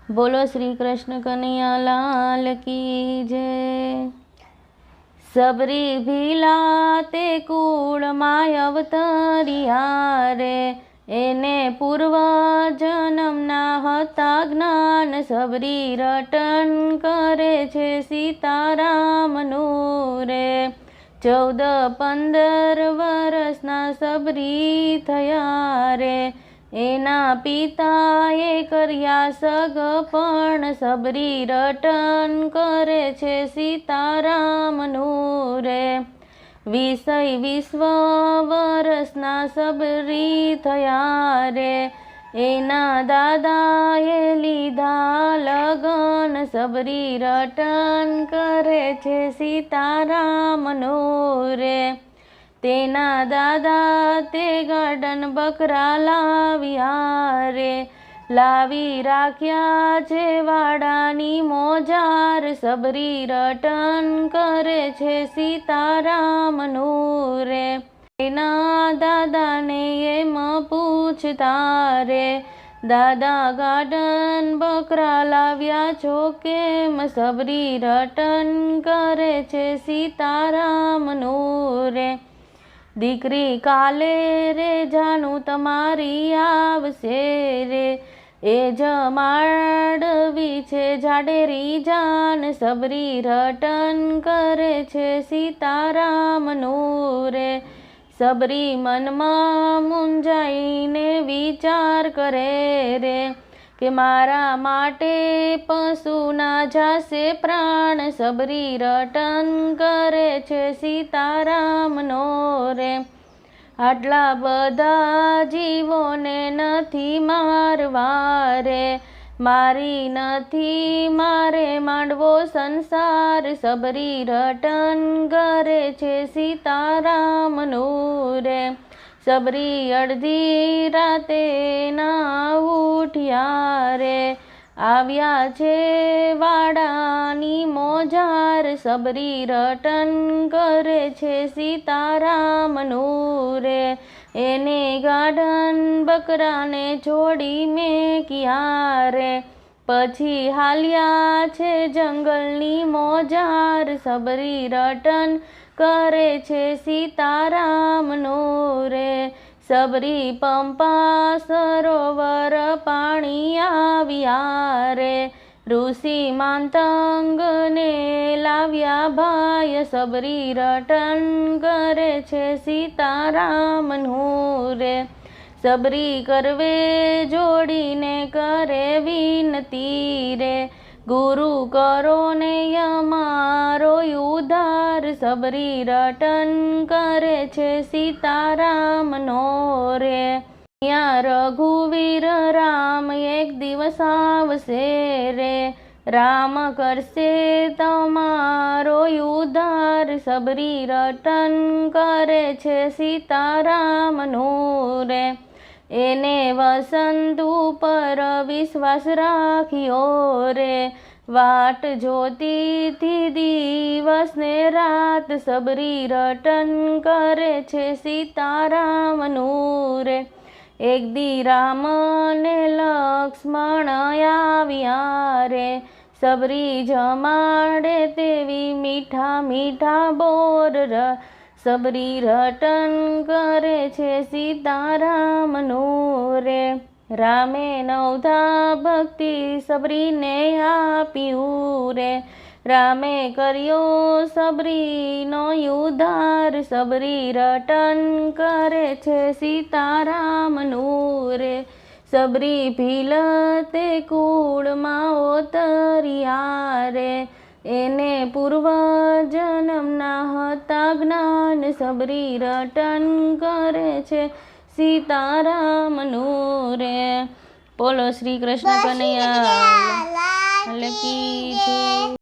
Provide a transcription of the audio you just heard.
बोलो श्री कृष्ण कन्हैया लाल की जय। सबरी भीलाते कूળ માં અવતર્યા રે, એને પૂર્વ જન્મના હતા જ્ઞાન. સબરી રટન કરે છે સીતારામનું રે. 14-15 વર્ષના સબરી થયા રે, એના પિતાએ કર્યા સગપણ. સબરી રટન કરે છે સીતારામનું રે. 20 વર્ષના સબરી થયા રે, એના દાદાએ લીધા લગન. સબરી રટન કરે છે સીતારામનું રે. તેના દાદા તે ગાર્ડન બકરા લાવ્યા રે, લાવી રાખ્યા છે વાડાની મોજાર. સબરી રટન કરે છે સીતારામનું રે. તેના દાદાને એમ પૂછતા રે, દાદા ગાર્ડન બકરા લાવ્યા છો કેમ? સબરી રટન કરે છે સીતારામનું રે. દીકરી કાલે રે જાનું તમારી આવશે રે, એ જમાડવી છે જાડેરી જાન. સબરી રટન કરે છે સીતારામનું રે. સબરી મનમાં મૂંઝાઈને વિચાર કરે રે, કે મારા માટે પશુ ના જાશે પ્રાણ. સબરી રટન કરે છે સીતારામનો રે. આટલા બધા જીવોને નથી મારવા રે, મારી નથી મારે માંડવો સંસાર. સબરી રટન કરે છે સીતારામનું રે. સબરી અડધી રાતે ના ઉઠ્યા રે, આવ્યા છે વાડાની મોજાર. સબરી રટન કરે છે સીતારામનું રે. એને ગાર્ડન બકરાને છોડી મેક્યા રે, પછી હાલ્યા છે જંગલની મોજાર. સબરી રટન કરે છે સીતારામનું રે. સબરી પંપા સરોવર પાણી આવ્યા રે, ઋષિ માંતંગને લાવ્યા ભાઈ. સબરી રટન કરે છે સીતારામનું રે. સબરી કરવે જોડીને કરે વિનતી રે, ગુરુ કરો ને અમારો ઉદ્ધાર. સબરી રટન કરે છે સીતારામનો રે. ત્યાં રઘુવીર રામ એક દિવસ આવશે રે, રામ કરશે તમારો ઉદ્ધાર. સબરી રટન કરે છે સીતારામનું રે. એને વસંત ઉપર વિશ્વાસ રાખ્યો રે, વાટ જોતી થી દિવસ ને રાત. સબરી રટન કરે છે સીતારામનું રે. એક દી રામ ને લક્ષ્મણ આવ્યા રે, સબરી જમાડે તેવી મીઠા મીઠા બોર. સબરી રટન કરે છે સીતારામનું રે. રામે નવધા ભક્તિ સબરીને આપ્યું રે, રામે કર્યો સબરીનો ઉદ્ધાર. સબરી રટન કરે છે સીતારામનું રે. સબરી ભીલતે કૂળમાં ઓતર્યા રે, એને પૂર્વ જન્મના હતા જ્ઞાન. સબરી રટન કરે છે સીતારામનું રે. બોલો શ્રી કૃષ્ણ કનૈયા લાલ કી જય.